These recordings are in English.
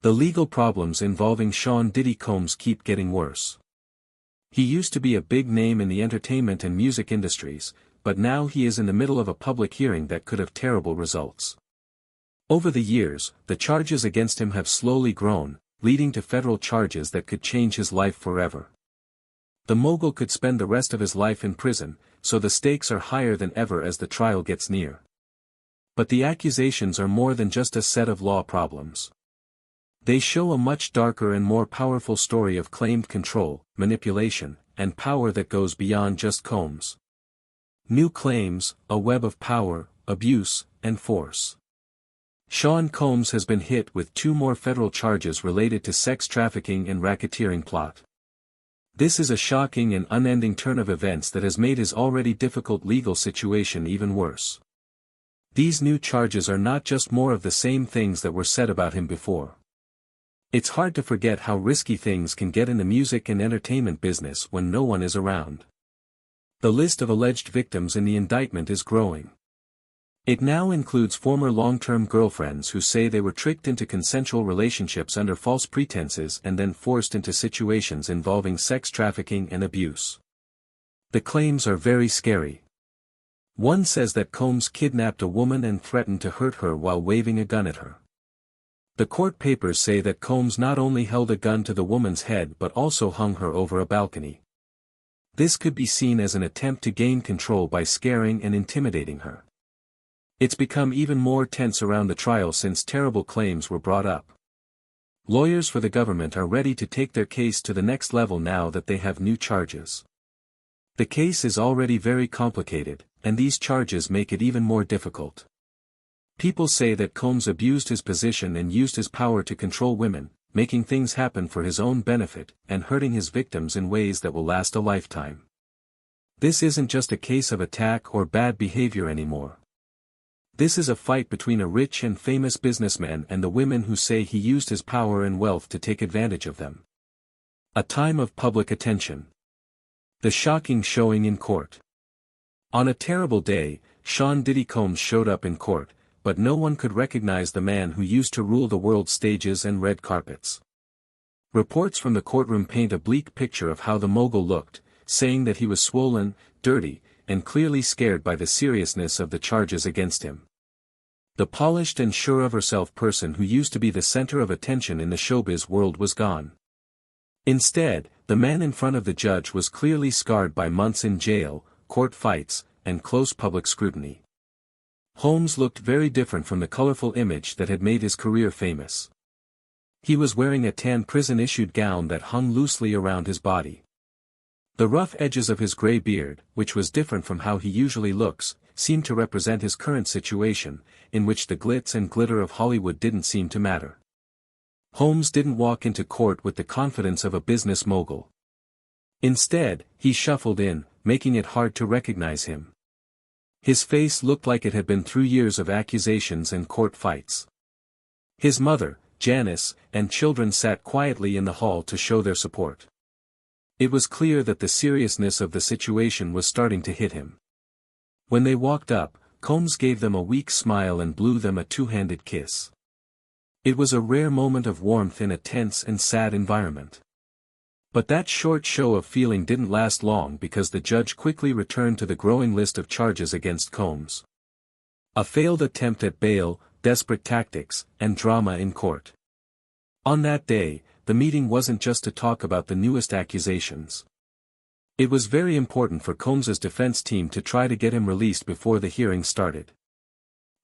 The legal problems involving Sean Diddy Combs keep getting worse. He used to be a big name in the entertainment and music industries, but now he is in the middle of a public hearing that could have terrible results. Over the years, the charges against him have slowly grown, leading to federal charges that could change his life forever. The mogul could spend the rest of his life in prison, so the stakes are higher than ever as the trial gets near. But the accusations are more than just a set of law problems. They show a much darker and more powerful story of claimed control, manipulation, and power that goes beyond just Combs. New claims, a web of power, abuse, and force. Sean Combs has been hit with 2 more federal charges related to sex trafficking and racketeering plot. This is a shocking and unending turn of events that has made his already difficult legal situation even worse. These new charges are not just more of the same things that were said about him before. It's hard to forget how risky things can get in the music and entertainment business when no one is around. The list of alleged victims in the indictment is growing. It now includes former long-term girlfriends who say they were tricked into consensual relationships under false pretenses and then forced into situations involving sex trafficking and abuse. The claims are very scary. One says that Combs kidnapped a woman and threatened to hurt her while waving a gun at her. The court papers say that Combs not only held a gun to the woman's head but also hung her over a balcony. This could be seen as an attempt to gain control by scaring and intimidating her. It's become even more tense around the trial since terrible claims were brought up. Lawyers for the government are ready to take their case to the next level now that they have new charges. The case is already very complicated, and these charges make it even more difficult. People say that Combs abused his position and used his power to control women, making things happen for his own benefit, and hurting his victims in ways that will last a lifetime. This isn't just a case of attack or bad behavior anymore. This is a fight between a rich and famous businessman and the women who say he used his power and wealth to take advantage of them. A time of public attention. The shocking showing in court. On a terrible day, Sean Diddy Combs showed up in court, but no one could recognize the man who used to rule the world's stages and red carpets. Reports from the courtroom paint a bleak picture of how the mogul looked, saying that he was swollen, dirty, and clearly scared by the seriousness of the charges against him. The polished and sure of herself person who used to be the center of attention in the showbiz world was gone. Instead, the man in front of the judge was clearly scarred by months in jail, court fights, and close public scrutiny. Combs looked very different from the colorful image that had made his career famous. He was wearing a tan prison-issued gown that hung loosely around his body. The rough edges of his gray beard, which was different from how he usually looks, seemed to represent his current situation, in which the glitz and glitter of Hollywood didn't seem to matter. Combs didn't walk into court with the confidence of a business mogul. Instead, he shuffled in, making it hard to recognize him. His face looked like it had been through years of accusations and court fights. His mother, Janice, and children sat quietly in the hall to show their support. It was clear that the seriousness of the situation was starting to hit him. When they walked up, Combs gave them a weak smile and blew them a two-handed kiss. It was a rare moment of warmth in a tense and sad environment. But that short show of feeling didn't last long because the judge quickly returned to the growing list of charges against Combs. A failed attempt at bail, desperate tactics, and drama in court. On that day, the meeting wasn't just to talk about the newest accusations. It was very important for Combs's defense team to try to get him released before the hearing started.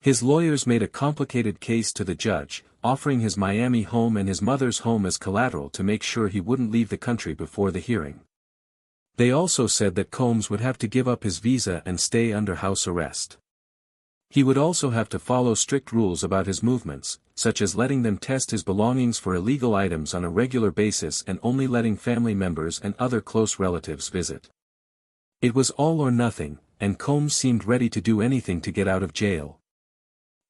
His lawyers made a complicated case to the judge, offering his Miami home and his mother's home as collateral to make sure he wouldn't leave the country before the hearing. They also said that Combs would have to give up his visa and stay under house arrest. He would also have to follow strict rules about his movements, such as letting them test his belongings for illegal items on a regular basis and only letting family members and other close relatives visit. It was all or nothing, and Combs seemed ready to do anything to get out of jail.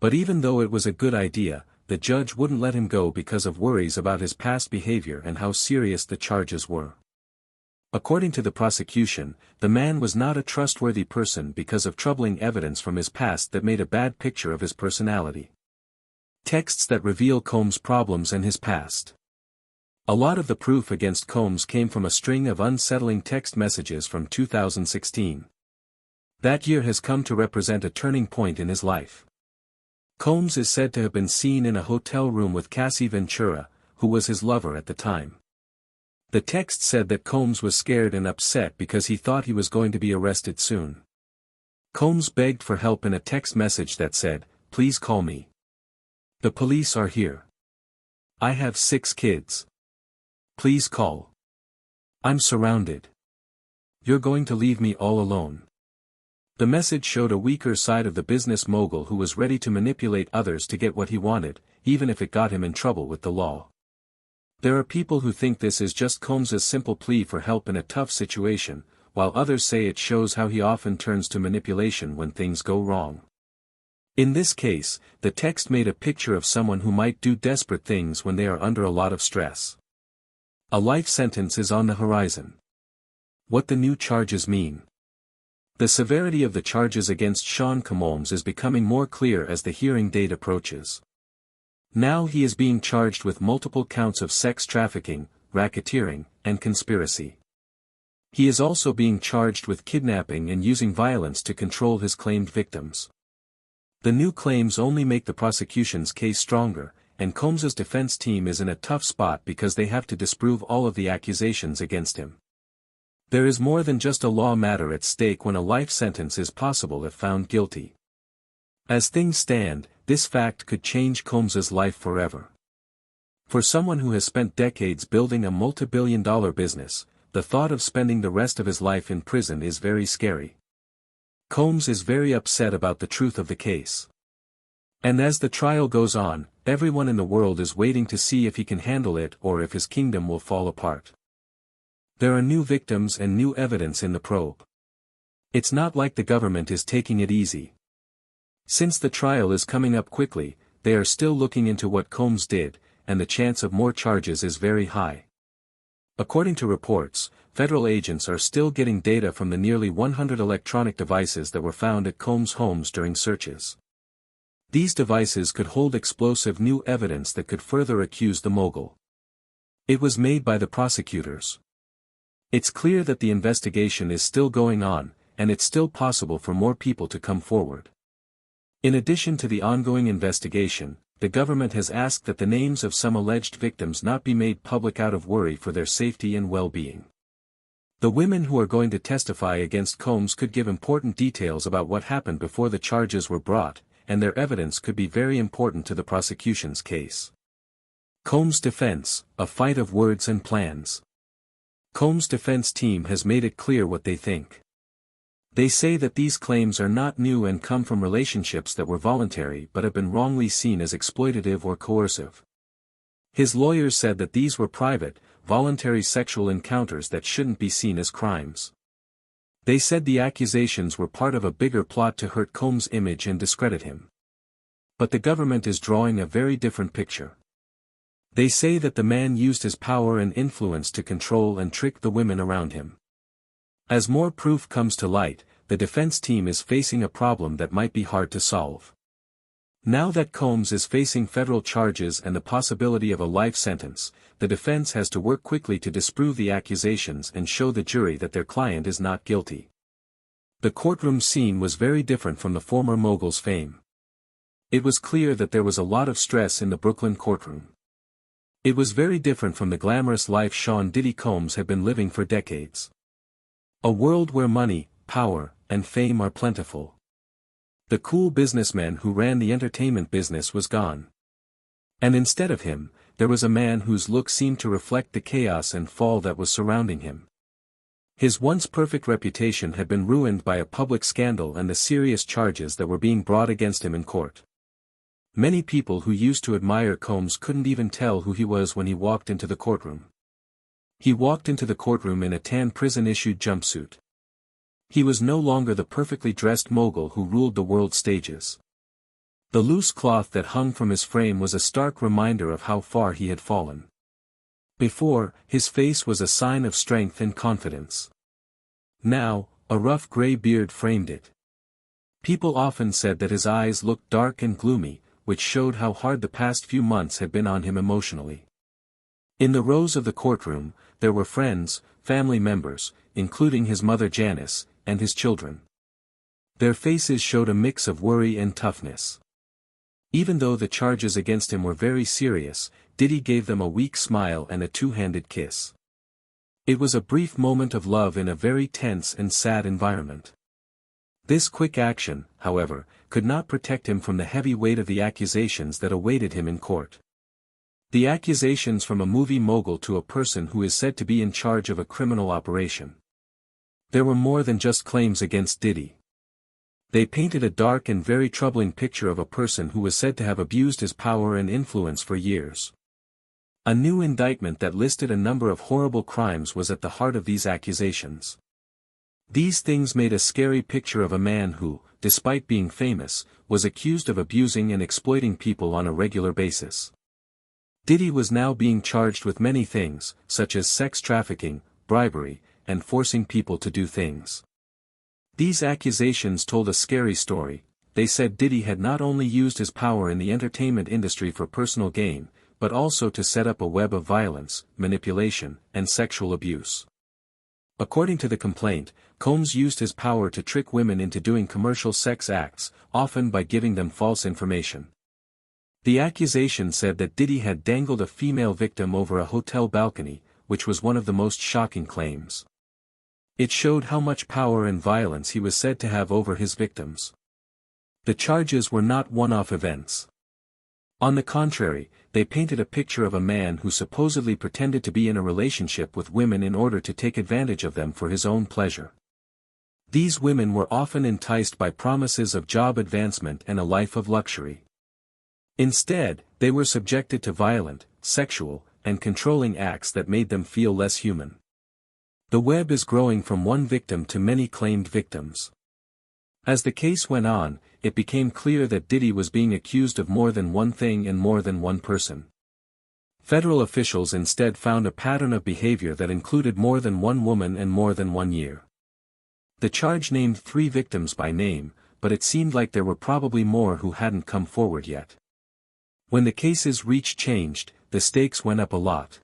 But even though it was a good idea, the judge wouldn't let him go because of worries about his past behavior and how serious the charges were. According to the prosecution, the man was not a trustworthy person because of troubling evidence from his past that made a bad picture of his personality. Texts that reveal Combs' problems and his past. A lot of the proof against Combs came from a string of unsettling text messages from 2016. That year has come to represent a turning point in his life. Combs is said to have been seen in a hotel room with Cassie Ventura, who was his lover at the time. The text said that Combs was scared and upset because he thought he was going to be arrested soon. Combs begged for help in a text message that said, "Please call me. The police are here. I have 6 kids. Please call. I'm surrounded. You're going to leave me all alone." The message showed a weaker side of the business mogul who was ready to manipulate others to get what he wanted, even if it got him in trouble with the law. There are people who think this is just Combs' simple plea for help in a tough situation, while others say it shows how he often turns to manipulation when things go wrong. In this case, the text made a picture of someone who might do desperate things when they are under a lot of stress. A life sentence is on the horizon. What the new charges mean. The severity of the charges against Sean Combs is becoming more clear as the hearing date approaches. Now he is being charged with multiple counts of sex trafficking, racketeering, and conspiracy. He is also being charged with kidnapping and using violence to control his claimed victims. The new claims only make the prosecution's case stronger, and Combs' defense team is in a tough spot because they have to disprove all of the accusations against him. There is more than just a law matter at stake when a life sentence is possible if found guilty. As things stand, this fact could change Combs' life forever. For someone who has spent decades building a multi-billion-dollar business, the thought of spending the rest of his life in prison is very scary. Combs is very upset about the truth of the case. And as the trial goes on, everyone in the world is waiting to see if he can handle it or if his kingdom will fall apart. There are new victims and new evidence in the probe. It's not like the government is taking it easy. Since the trial is coming up quickly, they are still looking into what Combs did, and the chance of more charges is very high. According to reports, federal agents are still getting data from the nearly 100 electronic devices that were found at Combs' homes during searches. These devices could hold explosive new evidence that could further accuse the mogul. It was made by the prosecutors. It's clear that the investigation is still going on, and it's still possible for more people to come forward. In addition to the ongoing investigation, the government has asked that the names of some alleged victims not be made public out of worry for their safety and well-being. The women who are going to testify against Combs could give important details about what happened before the charges were brought, and their evidence could be very important to the prosecution's case. Combs' defense, a fight of words and plans. Combs' defense team has made it clear what they think. They say that these claims are not new and come from relationships that were voluntary but have been wrongly seen as exploitative or coercive. His lawyers said that these were private, voluntary sexual encounters that shouldn't be seen as crimes. They said the accusations were part of a bigger plot to hurt Combs' image and discredit him. But the government is drawing a very different picture. They say that the man used his power and influence to control and trick the women around him. As more proof comes to light, the defense team is facing a problem that might be hard to solve. Now that Combs is facing federal charges and the possibility of a life sentence, the defense has to work quickly to disprove the accusations and show the jury that their client is not guilty. The courtroom scene was very different from the former mogul's fame. It was clear that there was a lot of stress in the Brooklyn courtroom. It was very different from the glamorous life Sean Diddy Combs had been living for decades. A world where money, power, and fame are plentiful. The cool businessman who ran the entertainment business was gone. And instead of him, there was a man whose look seemed to reflect the chaos and fall that was surrounding him. His once perfect reputation had been ruined by a public scandal and the serious charges that were being brought against him in court. Many people who used to admire Combs couldn't even tell who he was when he walked into the courtroom. He walked into the courtroom in a tan prison-issued jumpsuit. He was no longer the perfectly dressed mogul who ruled the world stages. The loose cloth that hung from his frame was a stark reminder of how far he had fallen. Before, his face was a sign of strength and confidence. Now, a rough gray beard framed it. People often said that his eyes looked dark and gloomy, which showed how hard the past few months had been on him emotionally. In the rows of the courtroom, there were friends, family members, including his mother Janice, and his children. Their faces showed a mix of worry and toughness. Even though the charges against him were very serious, Diddy gave them a weak smile and a two-handed kiss. It was a brief moment of love in a very tense and sad environment. This quick action, however, could not protect him from the heavy weight of the accusations that awaited him in court. The accusations from a movie mogul to a person who is said to be in charge of a criminal operation. There were more than just claims against Diddy. They painted a dark and very troubling picture of a person who was said to have abused his power and influence for years. A new indictment that listed a number of horrible crimes was at the heart of these accusations. These things made a scary picture of a man who, despite being famous, was accused of abusing and exploiting people on a regular basis. Diddy was now being charged with many things, such as sex trafficking, bribery, and forcing people to do things. These accusations told a scary story. They said Diddy had not only used his power in the entertainment industry for personal gain, but also to set up a web of violence, manipulation, and sexual abuse. According to the complaint, Combs used his power to trick women into doing commercial sex acts, often by giving them false information. The accusation said that Diddy had dangled a female victim over a hotel balcony, which was one of the most shocking claims. It showed how much power and violence he was said to have over his victims. The charges were not one-off events. On the contrary, they painted a picture of a man who supposedly pretended to be in a relationship with women in order to take advantage of them for his own pleasure. These women were often enticed by promises of job advancement and a life of luxury. Instead, they were subjected to violent, sexual, and controlling acts that made them feel less human. The web is growing from one victim to many claimed victims. As the case went on, it became clear that Diddy was being accused of more than one thing and more than one person. Federal officials instead found a pattern of behavior that included more than one woman and more than 1 year. The charge named 3 victims by name, but it seemed like there were probably more who hadn't come forward yet. When the case's reach changed, the stakes went up a lot.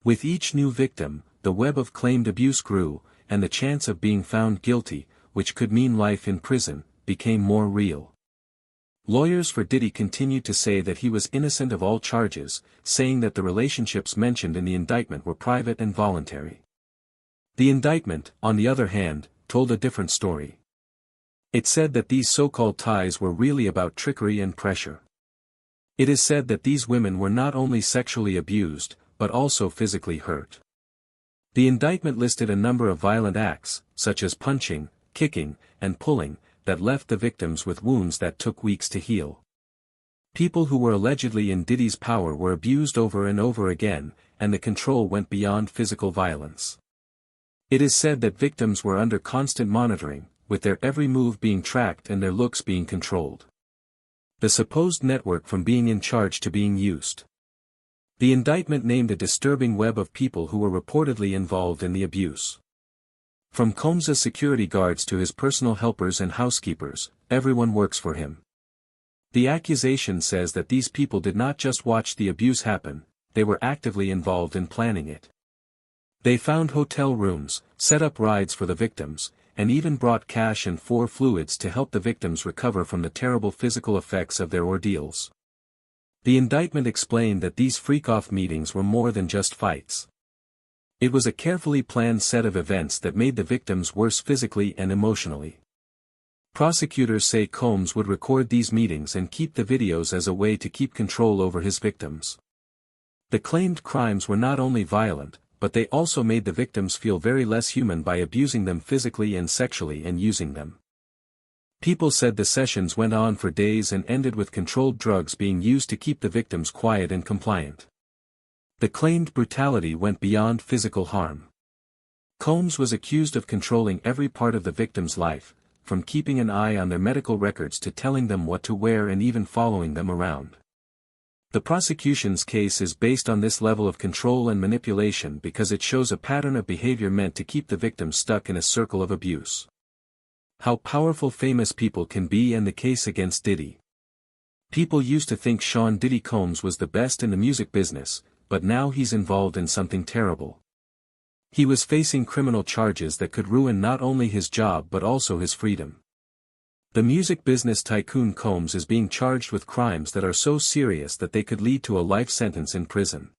With each new victim, the web of claimed abuse grew, and the chance of being found guilty, which could mean life in prison, became more real. Lawyers for Diddy continued to say that he was innocent of all charges, saying that the relationships mentioned in the indictment were private and voluntary. The indictment, on the other hand, told a different story. It said that these so-called ties were really about trickery and pressure. It is said that these women were not only sexually abused, but also physically hurt. The indictment listed a number of violent acts, such as punching, kicking, and pulling, that left the victims with wounds that took weeks to heal. People who were allegedly in Diddy's power were abused over and over again, and the control went beyond physical violence. It is said that victims were under constant monitoring, with their every move being tracked and their looks being controlled. The supposed network from being in charge to being used. The indictment named a disturbing web of people who were reportedly involved in the abuse. From Combs' security guards to his personal helpers and housekeepers, everyone works for him. The accusation says that these people did not just watch the abuse happen, they were actively involved in planning it. They found hotel rooms, set up rides for the victims, and even brought cash and fluids to help the victims recover from the terrible physical effects of their ordeals. The indictment explained that these freak-off meetings were more than just fights. It was a carefully planned set of events that made the victims worse physically and emotionally. Prosecutors say Combs would record these meetings and keep the videos as a way to keep control over his victims. The claimed crimes were not only violent, but they also made the victims feel very less human by abusing them physically and sexually and using them. People said the sessions went on for days and ended with controlled drugs being used to keep the victims quiet and compliant. The claimed brutality went beyond physical harm. Combs was accused of controlling every part of the victim's life, from keeping an eye on their medical records to telling them what to wear and even following them around. The prosecution's case is based on this level of control and manipulation because it shows a pattern of behavior meant to keep the victim stuck in a circle of abuse. How powerful famous people can be and the case against Diddy. People used to think Sean Diddy Combs was the best in the music business, but now he's involved in something terrible. He was facing criminal charges that could ruin not only his job but also his freedom. The music business tycoon Combs is being charged with crimes that are so serious that they could lead to a life sentence in prison.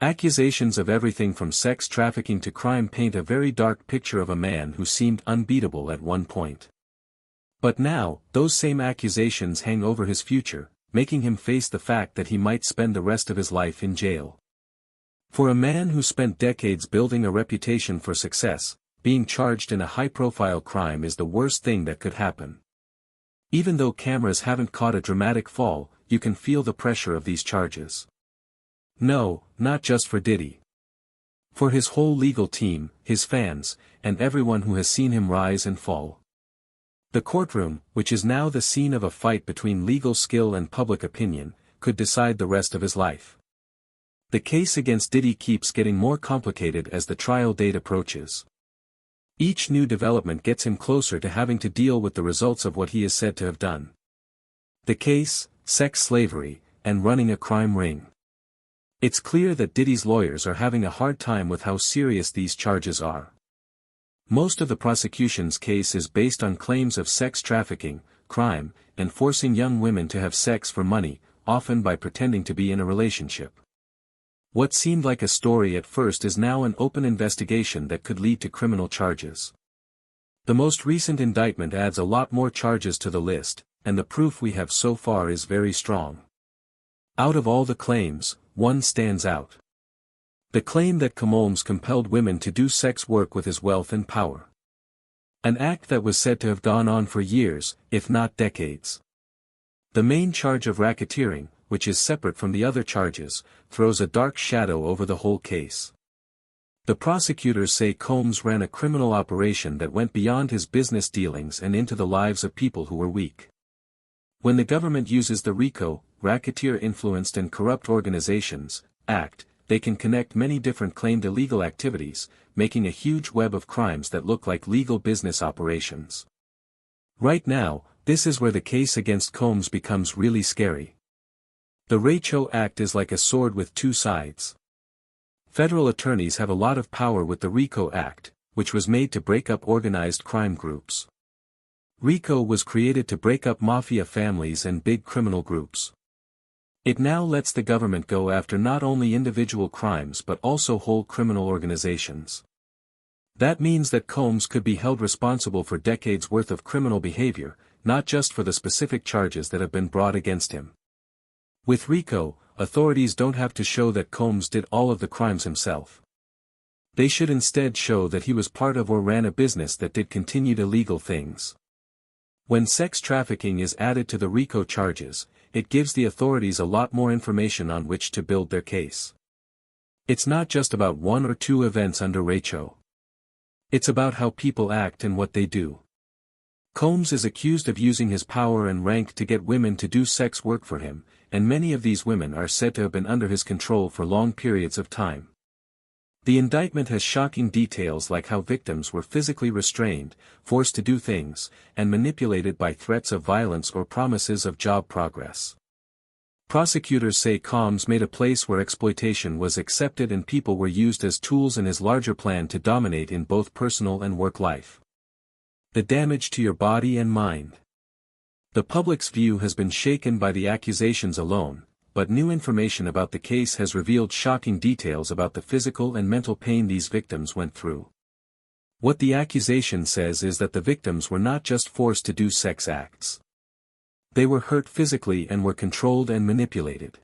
Accusations of everything from sex trafficking to crime paint a very dark picture of a man who seemed unbeatable at one point. But now, those same accusations hang over his future, making him face the fact that he might spend the rest of his life in jail. For a man who spent decades building a reputation for success, being charged in a high-profile crime is the worst thing that could happen. Even though cameras haven't caught a dramatic fall, you can feel the pressure of these charges. No, not just for Diddy. For his whole legal team, his fans, and everyone who has seen him rise and fall. The courtroom, which is now the scene of a fight between legal skill and public opinion, could decide the rest of his life. The case against Diddy keeps getting more complicated as the trial date approaches. Each new development gets him closer to having to deal with the results of what he is said to have done. The case, sex slavery, and running a crime ring. It's clear that Diddy's lawyers are having a hard time with how serious these charges are. Most of the prosecution's case is based on claims of sex trafficking, crime, and forcing young women to have sex for money, often by pretending to be in a relationship. What seemed like a story at first is now an open investigation that could lead to criminal charges. The most recent indictment adds a lot more charges to the list, and the proof we have so far is very strong. Out of all the claims, one stands out. The claim that Combs compelled women to do sex work with his wealth and power. An act that was said to have gone on for years, if not decades. The main charge of racketeering, which is separate from the other charges, throws a dark shadow over the whole case. The prosecutors say Combs ran a criminal operation that went beyond his business dealings and into the lives of people who were weak. When the government uses the RICO, Racketeer Influenced and Corrupt Organizations, Act, they can connect many different claimed illegal activities, making a huge web of crimes that look like legal business operations. Right now, this is where the case against Combs becomes really scary. The RICO Act is like a sword with two sides. Federal attorneys have a lot of power with the RICO Act, which was made to break up organized crime groups. RICO was created to break up mafia families and big criminal groups. It now lets the government go after not only individual crimes but also whole criminal organizations. That means that Combs could be held responsible for decades' worth of criminal behavior, not just for the specific charges that have been brought against him. With RICO, authorities don't have to show that Combs did all of the crimes himself. They should instead show that he was part of or ran a business that did continued illegal things. When sex trafficking is added to the RICO charges, it gives the authorities a lot more information on which to build their case. It's not just about one or two events under RICO. It's about how people act and what they do. Combs is accused of using his power and rank to get women to do sex work for him, and many of these women are said to have been under his control for long periods of time. The indictment has shocking details like how victims were physically restrained, forced to do things, and manipulated by threats of violence or promises of job progress. Prosecutors say Combs made a place where exploitation was accepted and people were used as tools in his larger plan to dominate in both personal and work life. The damage to your body and mind. The public's view has been shaken by the accusations alone, but new information about the case has revealed shocking details about the physical and mental pain these victims went through. What the accusation says is that the victims were not just forced to do sex acts. They were hurt physically and were controlled and manipulated.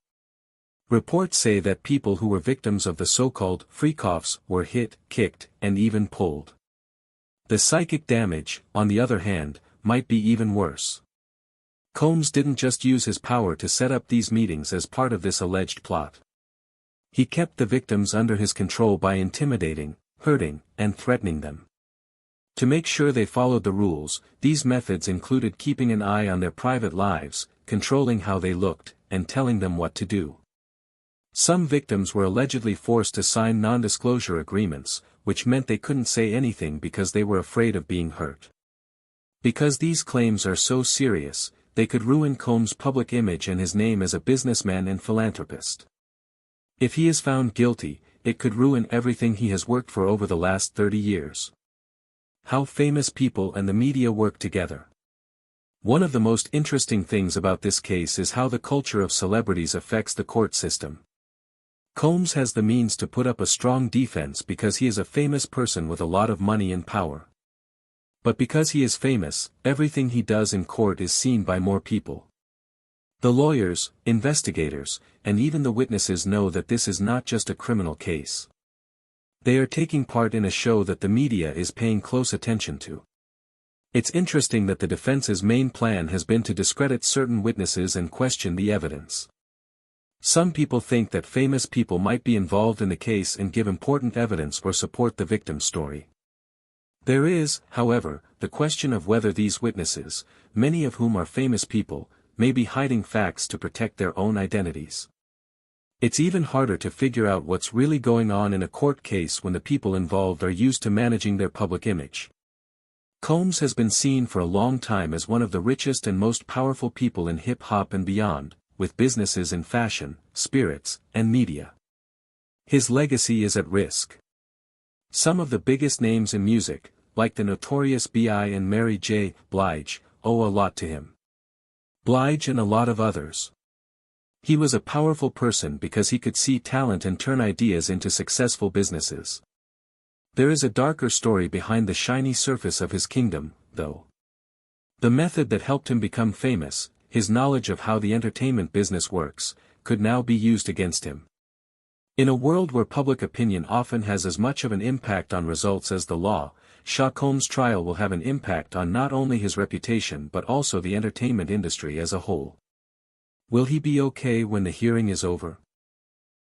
Reports say that people who were victims of the so-called freak-offs were hit, kicked, and even pulled. The psychic damage, on the other hand, might be even worse. Combs didn't just use his power to set up these meetings as part of this alleged plot. He kept the victims under his control by intimidating, hurting, and threatening them. To make sure they followed the rules, these methods included keeping an eye on their private lives, controlling how they looked, and telling them what to do. Some victims were allegedly forced to sign non-disclosure agreements, which meant they couldn't say anything because they were afraid of being hurt. Because these claims are so serious, they could ruin Combs' public image and his name as a businessman and philanthropist. If he is found guilty, it could ruin everything he has worked for over the last 30 years. How famous people and the media work together. One of the most interesting things about this case is how the culture of celebrities affects the court system. Combs has the means to put up a strong defense because he is a famous person with a lot of money and power. But because he is famous, everything he does in court is seen by more people. The lawyers, investigators, and even the witnesses know that this is not just a criminal case. They are taking part in a show that the media is paying close attention to. It's interesting that the defense's main plan has been to discredit certain witnesses and question the evidence. Some people think that famous people might be involved in the case and give important evidence or support the victim's story. There is, however, the question of whether these witnesses, many of whom are famous people, may be hiding facts to protect their own identities. It's even harder to figure out what's really going on in a court case when the people involved are used to managing their public image. Combs has been seen for a long time as one of the richest and most powerful people in hip-hop and beyond, with businesses in fashion, spirits, and media. His legacy is at risk. Some of the biggest names in music, like the Notorious B.I. and Mary J. Blige, owe a lot to him. Blige and a lot of others. He was a powerful person because he could see talent and turn ideas into successful businesses. There is a darker story behind the shiny surface of his kingdom, though. The method that helped him become famous, his knowledge of how the entertainment business works, could now be used against him. In a world where public opinion often has as much of an impact on results as the law, Combs' trial will have an impact on not only his reputation but also the entertainment industry as a whole. Will he be okay when the hearing is over?